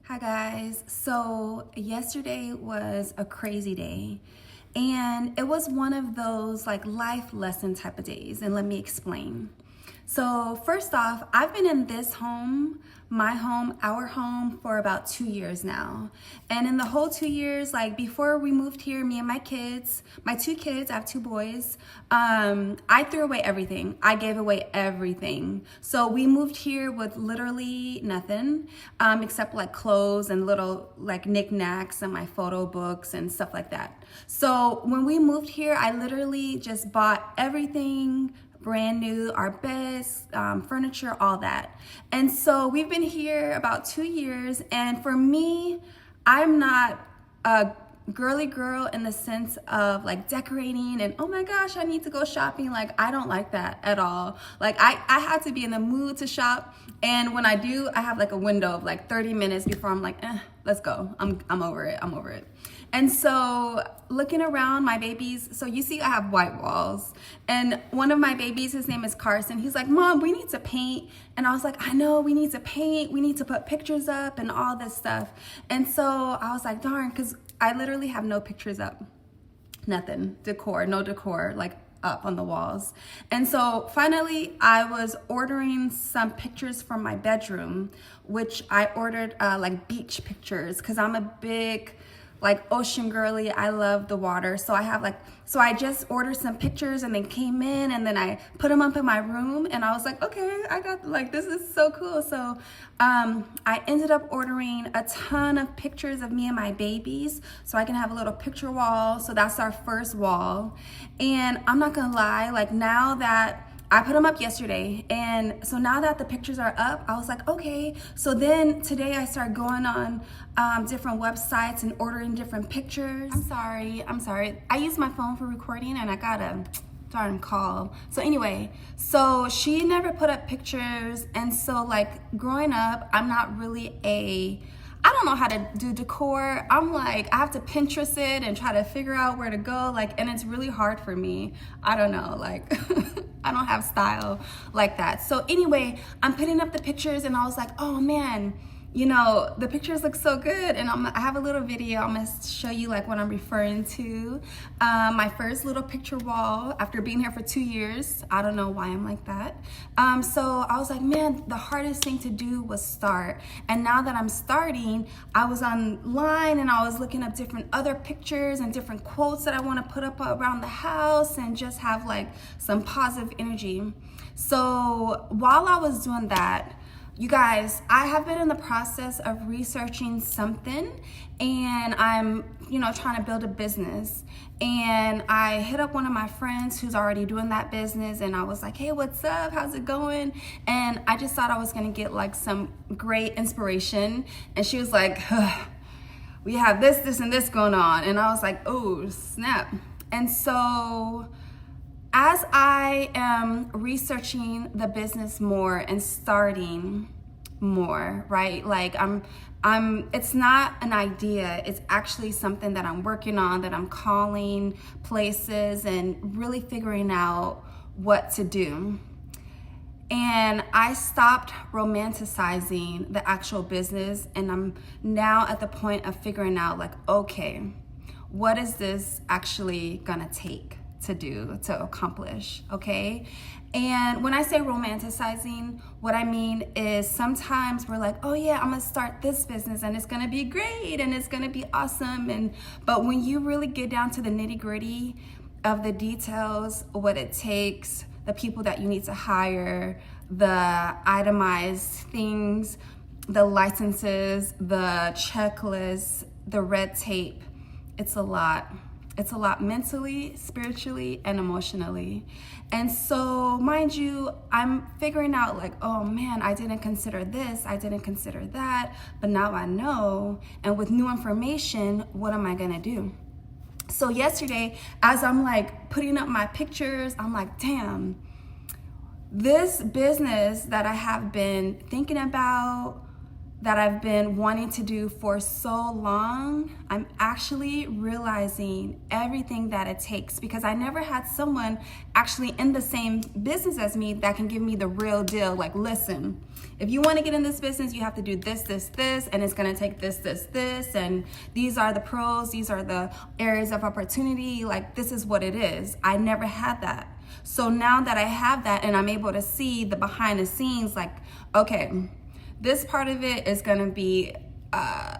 Hi guys. So yesterday was a crazy day and it was one of those like life lesson type of days, and let me explain. So first off, I've been in this home, my home, our home for about 2 years now. And in the whole 2 years, like before we moved here, me and my kids, my two kids, I have two boys, I threw away everything. I gave away everything. So we moved here with literally nothing, except like clothes and little like knickknacks and my photo books and stuff like that. So when we moved here, I literally just bought everything brand new, our beds, furniture, all that. And so we've been here about 2 years. And for me, I'm not a girly girl in the sense of like decorating and oh my gosh, I need to go shopping. Like I don't like that at all. Like I had to be in the mood to shop. And when I do, I have like a window of like 30 minutes before I'm like, let's go. I'm over it. I'm over it. And so looking around my babies, so you see I have white walls, and one of my babies, his name is Carson, he's like, Mom, we need to paint. And I was like, I know, we need to paint, we need to put pictures up and all this stuff. And so I was like, darn, because I literally have no pictures up, nothing, no decor, like up on the walls. And so finally I was ordering some pictures from my bedroom, which I ordered like beach pictures because I'm a big like ocean girly. I love the water. So I just ordered some pictures and they came in, and then I put them up in my room, and I was like, okay, I got like, this is so cool. So I ended up ordering a ton of pictures of me and my babies so I can have a little picture wall. So that's our first wall. And I'm not gonna lie, like now that I put them up yesterday, and so now that the pictures are up, I was like, okay. So then today I started going on different websites and ordering different pictures. I'm sorry. I use my phone for recording, and I got a darn call. So anyway, so she never put up pictures, and so like growing up, I'm not really I don't know how to do decor. I'm like, I have to Pinterest it and try to figure out where to go. Like, and it's really hard for me. I don't know, like, I don't have style like that. So anyway, I'm putting up the pictures, and I was like, oh man, you know, the pictures look so good. And I have a little video. I'm gonna show you like what I'm referring to. My first little picture wall after being here for 2 years. I don't know why I'm like that. So I was like, man, the hardest thing to do was start. And now that I'm starting, I was online and I was looking up different other pictures and different quotes that I want to put up around the house and just have like some positive energy. So while I was doing that, you guys, I have been in the process of researching something, and I'm, trying to build a business. And I hit up one of my friends who's already doing that business, and I was like, hey, what's up? How's it going? And I just thought I was gonna get like some great inspiration. And she was like, we have this, and this going on. And I was like, oh, snap. And so as I am researching the business more and starting more, right? Like it's not an idea, it's actually something that I'm working on, that I'm calling places and really figuring out what to do. And I stopped romanticizing the actual business, and I'm now at the point of figuring out like, okay, what is this actually gonna take to accomplish, okay? And when I say romanticizing, what I mean is sometimes we're like, oh yeah, I'm gonna start this business and it's gonna be great and it's gonna be awesome. But when you really get down to the nitty-gritty of the details, what it takes, the people that you need to hire, the itemized things, the licenses, the checklists, the red tape, it's a lot. It's a lot mentally, spiritually, and emotionally. And so, mind you, I'm figuring out like, oh man, I didn't consider this, I didn't consider that, but now I know. And with new information, what am I gonna do? So yesterday, as I'm like putting up my pictures, I'm like, damn, this business that I have been thinking about, that I've been wanting to do for so long, I'm actually realizing everything that it takes, because I never had someone actually in the same business as me that can give me the real deal. Like, listen, if you want to get in this business, you have to do this, this, this, and it's going to take this, this, this, and these are the pros, these are the areas of opportunity. Like, this is what it is. I never had that. So now that I have that and I'm able to see the behind the scenes, like, okay, this part of it is going to be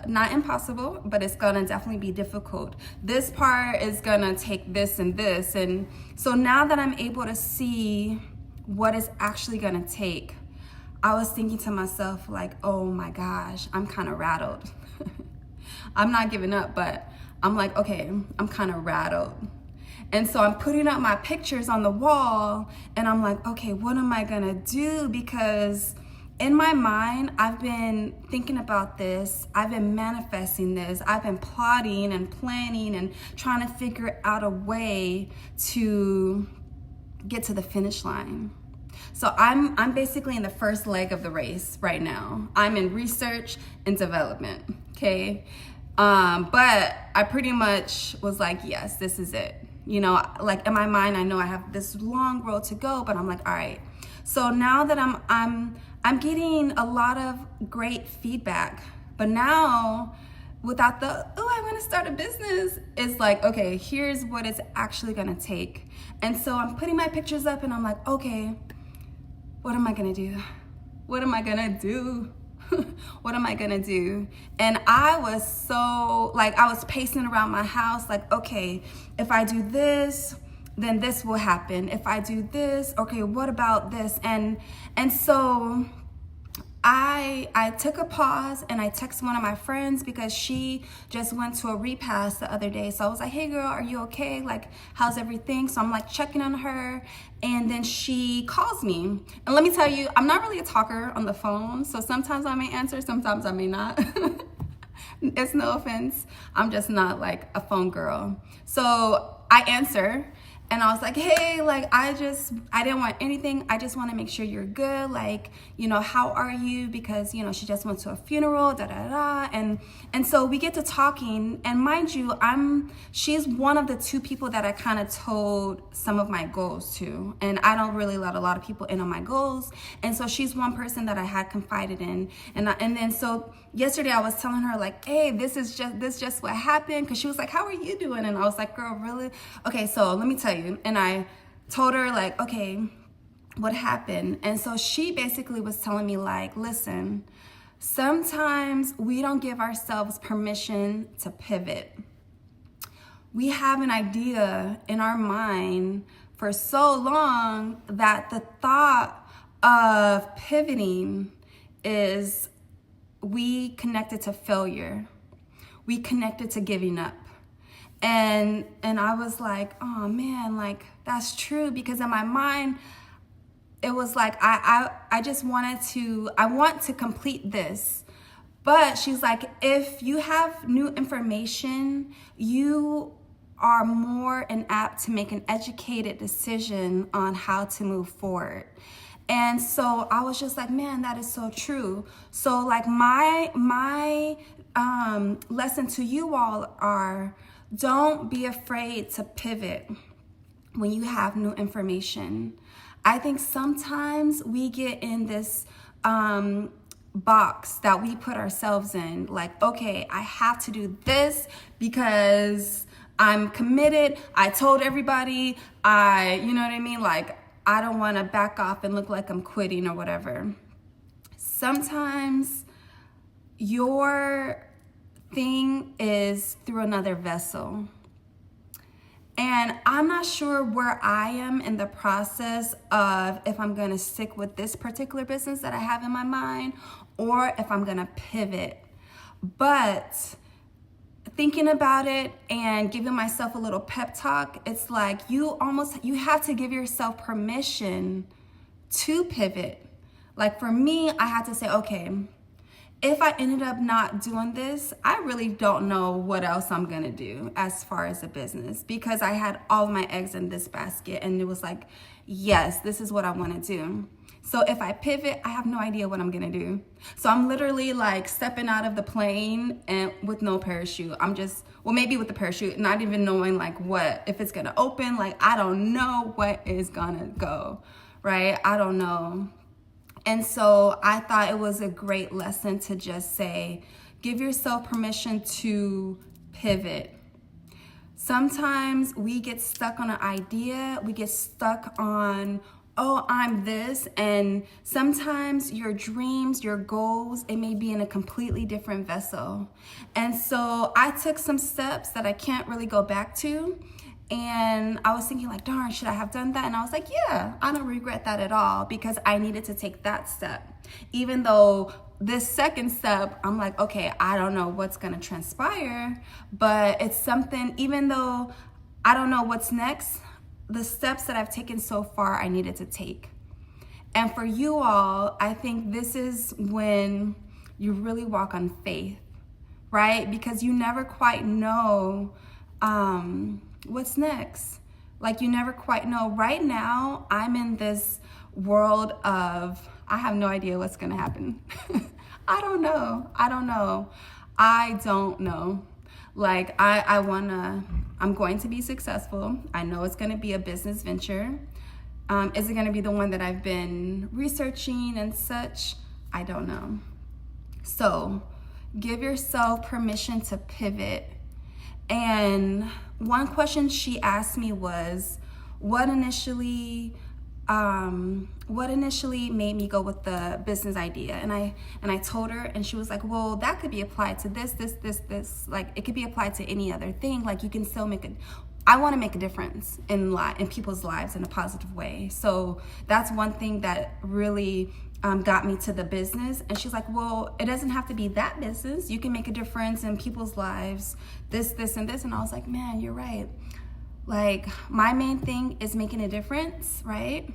not impossible, but it's going to definitely be difficult. This part is going to take this and this. And so now that I'm able to see what it's actually going to take, I was thinking to myself, like, oh my gosh, I'm kind of rattled. I'm not giving up, but I'm like, okay, I'm kind of rattled. And so I'm putting up my pictures on the wall and I'm like, okay, what am I going to do? Because in my mind, I've been thinking about this. I've been manifesting this. I've been plotting and planning and trying to figure out a way to get to the finish line. So I'm basically in the first leg of the race right now. I'm in research and development, okay? But I pretty much was like, yes, this is it. You know, like in my mind, I know I have this long road to go, but I'm like, all right. So now that I'm getting a lot of great feedback, but now without the, oh, I want to start a business, it's like, okay, here's what it's actually going to take. And so I'm putting my pictures up and I'm like, okay, what am I going to do? What am I going to do? What am I going to do? And I was so, like, I was pacing around my house, like, okay, if I do this, then this will happen. If I do this, okay, what about this? And so I took a pause and I texted one of my friends because she just went to a repass the other day. So I was like, hey girl, are you okay? Like, how's everything? So I'm like checking on her, and then she calls me. And let me tell you, I'm not really a talker on the phone. So sometimes I may answer, sometimes I may not. It's no offense. I'm just not like a phone girl. So I answer. And I was like, hey, like, I didn't want anything. I just want to make sure you're good. Like, you know, how are you? Because, you know, she just went to a funeral, And so we get to talking, and mind you, she's one of the two people that I kind of told some of my goals to. And I don't really let a lot of people in on my goals. And so she's one person that I had confided in. And then so yesterday I was telling her, like, hey, this just what happened. Cause she was like, how are you doing? And I was like, girl, really? Okay, so let me tell you. And I told her, like, okay, what happened? And so she basically was telling me, like, listen, sometimes we don't give ourselves permission to pivot. We have an idea in our mind for so long that the thought of pivoting is we connected to failure. We connected to giving up. And I was like, oh man, like, that's true. Because in my mind, it was like, I just want to complete this. But she's like, if you have new information, you are more apt to make an educated decision on how to move forward. And so I was just like, man, that is so true. So like my lesson to you all are, don't be afraid to pivot when you have new information. I think sometimes we get in this box that we put ourselves in, like, okay, I have to do this because I'm committed. I told everybody, you know what I mean? Like, I don't want to back off and look like I'm quitting or whatever. Sometimes your thing is through another vessel. And I'm not sure where I am in the process of if I'm going to stick with this particular business that I have in my mind or if I'm going to pivot. But thinking about it and giving myself a little pep talk, it's like you have to give yourself permission to pivot. Like for me, I had to say, okay, if I ended up not doing this, I really don't know what else I'm gonna do as far as a business, because I had all of my eggs in this basket and it was like, yes, this is what I wanna do. So if I pivot, I have no idea what I'm gonna do. So I'm literally like stepping out of the plane and with no parachute. I'm just, well, maybe with the parachute, not even knowing like what, if it's gonna open, like I don't know what is gonna go, right? I don't know. And so I thought it was a great lesson to just say, give yourself permission to pivot. Sometimes we get stuck on an idea, we get stuck on, oh, I'm this, and sometimes your dreams, your goals, it may be in a completely different vessel. And so I took some steps that I can't really go back to, and I was thinking like, darn, should I have done that? And I was like, yeah, I don't regret that at all, because I needed to take that step. Even though this second step, I'm like, okay, I don't know what's gonna transpire, but it's something, even though I don't know what's next, the steps that I've taken so far, I needed to take. And for you all, I think this is when you really walk on faith, right? Because you never quite know what's next. Like you never quite know. Right now, I'm in this world of, I have no idea what's gonna happen. I don't know. Like I'm going to be successful. I know it's gonna be a business venture. Is it gonna be the one that I've been researching and such? I don't know. So give yourself permission to pivot. And one question she asked me was, what initially made me go with the business idea? And I told her, and she was like, well, that could be applied to this. Like it could be applied to any other thing. Like you can still I want to make a difference in people's lives in a positive way. So that's one thing that really got me to the business. And she's like, well, it doesn't have to be that business. You can make a difference in people's lives, this, and this. And I was like, man, you're right. Like my main thing is making a difference, right?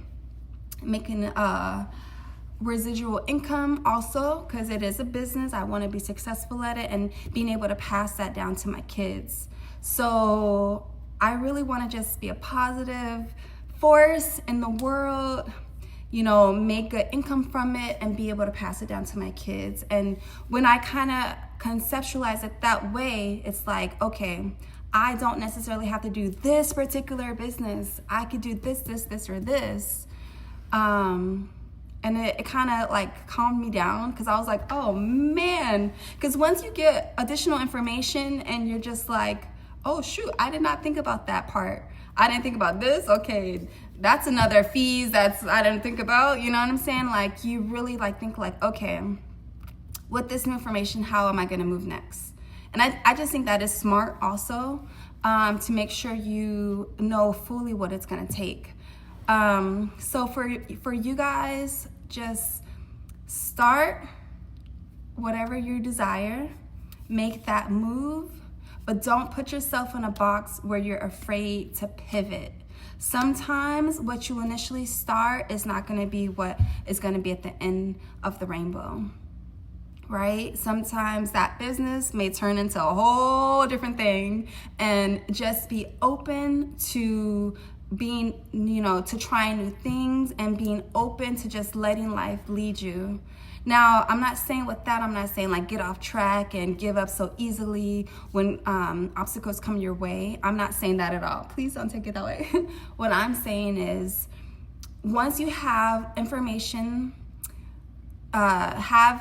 Making residual income also, because it is a business. I want to be successful at it and being able to pass that down to my kids. So I really want to just be a positive force in the world, you know, make good income from it and be able to pass it down to my kids. And when I kind of conceptualize it that way, it's like, okay, I don't necessarily have to do this particular business. I could do this, or this. And it kind of like calmed me down, because I was like, oh man. Because once you get additional information and you're just like, oh shoot, I did not think about that part. I didn't think about this. Okay, that's another fees I didn't think about. You know what I'm saying? Like you really like think like, okay, with this new information, how am I going to move next? And I just think that is smart also, to make sure you know fully what it's going to take. So for you guys, just start whatever you desire, make that move, but don't put yourself in a box where you're afraid to pivot. Sometimes what you initially start is not going to be what is going to be at the end of the rainbow, right? Sometimes that business may turn into a whole different thing, and just be open to being, you know, to trying new things and being open to just letting life lead you. Now, I'm not saying with that, I'm not saying like get off track and give up so easily when obstacles come your way. I'm not saying that at all. Please don't take it that way. What I'm saying is, once you have information,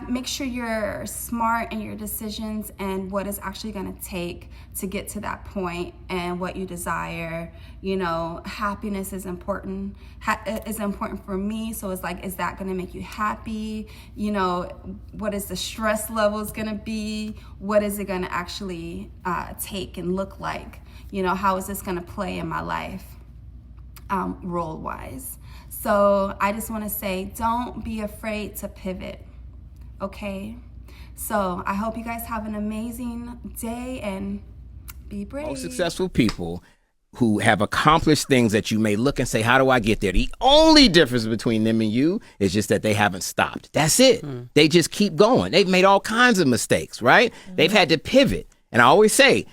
make sure you're smart in your decisions and what it's actually going to take to get to that point and what you desire. You know, happiness is important. Is important for me. So it's like, is that going to make you happy? You know, what is the stress levels going to be? What is it going to actually take and look like? You know, how is this going to play in my life, role-wise? So I just want to say, don't be afraid to pivot, okay? So I hope you guys have an amazing day and be brave. Most successful people who have accomplished things that you may look and say, how do I get there? The only difference between them and you is just that they haven't stopped. That's it. They just keep going. They've made all kinds of mistakes, right? They've had to pivot. And I always say,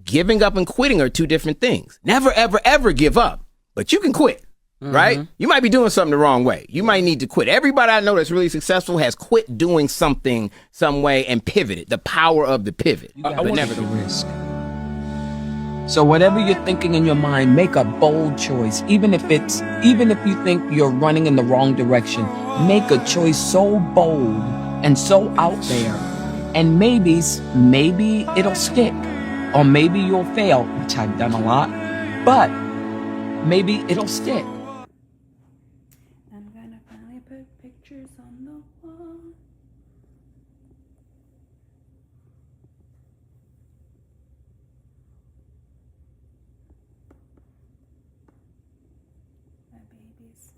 giving up and quitting are two different things. Never, ever, ever give up, but you can quit. right? You might be doing something the wrong way. You might need to quit. Everybody I know that's really successful has quit doing something some way and pivoted. The power of the pivot. But never the risk. So whatever you're thinking in your mind, make a bold choice. Even if you think you're running in the wrong direction, make a choice so bold and so out there. And maybe it'll stick. Or maybe you'll fail, which I've done a lot. But maybe it'll stick. I'm gonna finally put pictures on the wall. My babies.